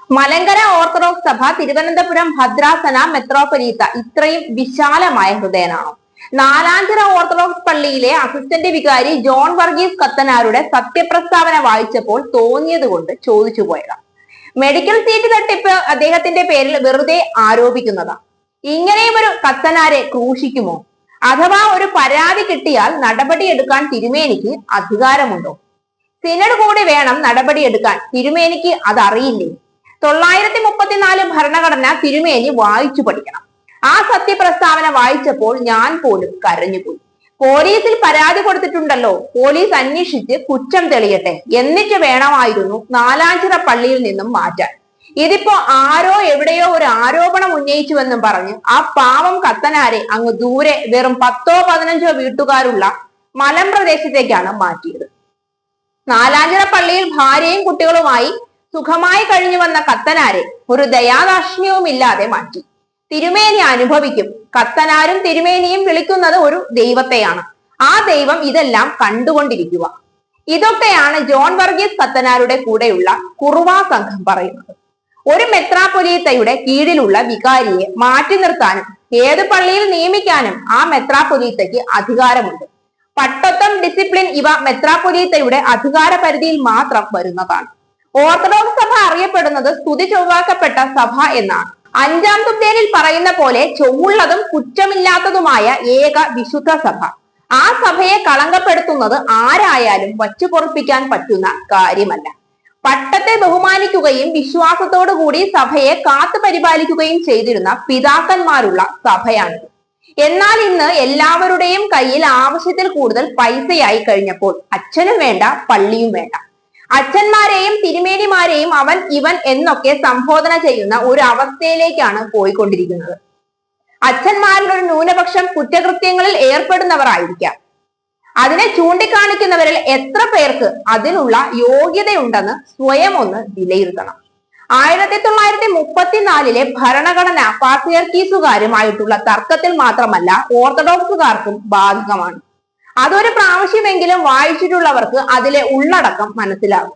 Malankara orthodox സഭ തിരുവനന്തപുരം ഭദ്രാസന മെത്രോപൊലീത്ത ഇത്രയും വിശാലമായ ഹൃദയനാണോ? നാലാഞ്ചിറ ഓർത്തഡോക്സ് പള്ളിയിലെ അസിസ്റ്റന്റ് വികാരി ജോൺ വർഗീസ് കത്തനാരുടെ സത്യപ്രസ്താവന വായിച്ചപ്പോൾ തോന്നിയത് കൊണ്ട് ചോദിച്ചു പോയതാണ്. മെഡിക്കൽ സീറ്റ് തട്ടിപ്പ് അദ്ദേഹത്തിന്റെ പേരിൽ വെറുതെ ആരോപിക്കുന്നതാണ്. ഇങ്ങനെയും ഒരു കത്തനാരെ ക്രൂശിക്കുമോ? അഥവാ ഒരു പരാതി കിട്ടിയാൽ നടപടിയെടുക്കാൻ തിരുമേനിക്ക് അധികാരമുണ്ടോ? സിനഡ് കൂടി വേണം നടപടിയെടുക്കാൻ. തിരുമേനിക്ക് അതറിയില്ലേ? 934 ഭരണഘടന തിരുമേനി വായിച്ചു പഠിക്കണം. ആ സത്യപ്രസ്താവന വായിച്ചപ്പോൾ ഞാൻ പോലും കരഞ്ഞുപോയി. പോലീസിൽ പരാതി കൊടുത്തിട്ടുണ്ടല്ലോ, പോലീസ് അന്വേഷിച്ച് കുറ്റം തെളിയട്ടെ, എന്നിട്ട് വേണമായിരുന്നു നാലാഞ്ചിറ പള്ളിയിൽ നിന്നും മാറ്റാൻ. ഇതിപ്പോ ആരോ എവിടെയോ ഒരു ആരോപണം ഉന്നയിച്ചുവെന്നും പറഞ്ഞ് ആ പാവം കത്തനാരെ അങ്ങ് ദൂരെ വെറും 10-15 വീട്ടുകാരുള്ള മലമ്പ്രദേശത്തേക്കാണ് മാറ്റിയത്. നാലാഞ്ചിറ പള്ളിയിൽ ഭാര്യയും കുട്ടികളുമായി സുഖമായി കഴിഞ്ഞു വന്ന കത്തനാരെ ഒരു ദയാദാക്ഷിണ്യവുമില്ലാതെ മാറ്റി. തിരുമേനി അനുഭവിക്കും. കത്തനാരും തിരുമേനിയും വിളിക്കുന്നത് ഒരു ദൈവത്തെയാണ്. ആ ദൈവം ഇതെല്ലാം കണ്ടുകൊണ്ടിരിക്കുക. ഇതൊക്കെയാണ് ജോൺ വർഗീസ് കത്തനാരുടെ കൂടെയുള്ള കുറുവാ സംഘം പറയുന്നത്. ഒരു മെത്രാപ്പൊലീത്തയുടെ കീഴിലുള്ള വികാരിയെ മാറ്റി നിർത്താനും ഏത് പള്ളിയിൽ നിയമിക്കാനും ആ മെത്രാപ്പൊലീത്തയ്ക്ക് അധികാരമുണ്ട്. പട്ടത്വം, ഡിസിപ്ലിൻ ഇവ മെത്രാപ്പൊലീത്തയുടെ അധികാര പരിധിയിൽ മാത്രം വരുന്നതാണ്. ഓർത്തഡോക്സ് സഭ അറിയപ്പെടുന്നത് സ്തുതി ചൊവ്വാക്കപ്പെട്ട സഭ എന്നാണ്. 5-ാം തുബ്ദേനിൽ പറയുന്ന പോലെ ചൊവ്വുള്ളതും കുറ്റമില്ലാത്തതുമായ ഏക വിശുദ്ധ സഭ. ആ സഭയെ കളങ്കപ്പെടുത്തുന്നത് ആരായാലും വച്ചുപൊറുപ്പിക്കാൻ പറ്റുന്ന കാര്യമല്ല. പട്ടത്തെ ബഹുമാനിക്കുകയും വിശ്വാസത്തോടു കൂടി സഭയെ കാത്തു പരിപാലിക്കുകയും ചെയ്തിരുന്ന പിതാക്കന്മാരുള്ള സഭയാണിത്. എന്നാൽ ഇന്ന് എല്ലാവരുടെയും കയ്യിൽ ആവശ്യത്തിൽ കൂടുതൽ പൈസയായി കഴിഞ്ഞപ്പോൾ അച്ഛനും വേണ്ട, പള്ളിയും വേണ്ട. അച്ഛന്മാരെയും തിരുമേനിമാരെയും അവൻ ഇവൻ എന്നൊക്കെ സംബോധന ചെയ്യുന്ന ഒരു അവസ്ഥയിലേക്കാണ് പോയിക്കൊണ്ടിരിക്കുന്നത്. അച്ഛന്മാരിൽ ഒരു ന്യൂനപക്ഷം കുറ്റകൃത്യങ്ങളിൽ ഏർപ്പെടുന്നവർ ആയിരിക്കാം. അതിനെ ചൂണ്ടിക്കാണിക്കുന്നവരിൽ എത്ര പേർക്ക് അതിനുള്ള യോഗ്യതയുണ്ടെന്ന് സ്വയം ഒന്ന് വിലയിരുത്തണം. 1934 ഭരണഘടന പാത്രിയർക്കീസുകാരുമായിട്ടുള്ള തർക്കത്തിൽ മാത്രമല്ല ഓർത്തഡോക്സുകാർക്കും ബാധകമാണ്. അതൊരു പ്രാവശ്യമെങ്കിലും വായിച്ചിട്ടുള്ളവർക്ക് അതിലെ ഉള്ളടക്കം മനസ്സിലാകും.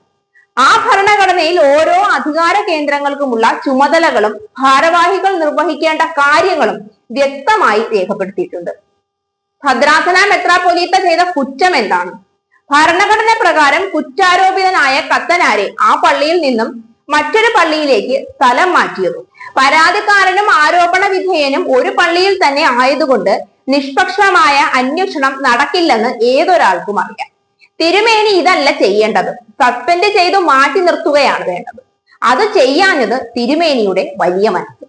ആ ഭരണഘടനയിൽ ഓരോ അധികാര കേന്ദ്രങ്ങൾക്കുമുള്ള ചുമതലകളും ഭാരവാഹികൾ നിർവഹിക്കേണ്ട കാര്യങ്ങളും വ്യക്തമായി രേഖപ്പെടുത്തിയിട്ടുണ്ട്. ഭദ്രാസന മെത്രാപ്പൊലീത്ത ചെയ്ത കുറ്റം എന്താണ്? ഭരണഘടന പ്രകാരം കുറ്റാരോപിതനായ കത്തനാരെ ആ പള്ളിയിൽ നിന്നും മറ്റൊരു പള്ളിയിലേക്ക് സ്ഥലം മാറ്റിയതും പരാതിക്കാരനും ആരോപണ വിധേയനും ഒരു പള്ളിയിൽ തന്നെ ആയതുകൊണ്ട് നിഷ്പക്ഷമായ അന്വേഷണം നടക്കില്ലെന്ന് ഏതൊരാൾക്കും അറിയാം. തിരുമേനി ഇതല്ല ചെയ്യേണ്ടത്. സസ്പെൻഡ് ചെയ്തു മാറ്റി നിർത്തുകയാണ് വേണ്ടത്. അത് ചെയ്യാഞ്ഞത് തിരുമേനിയുടെ വലിയ മനസ്സ്.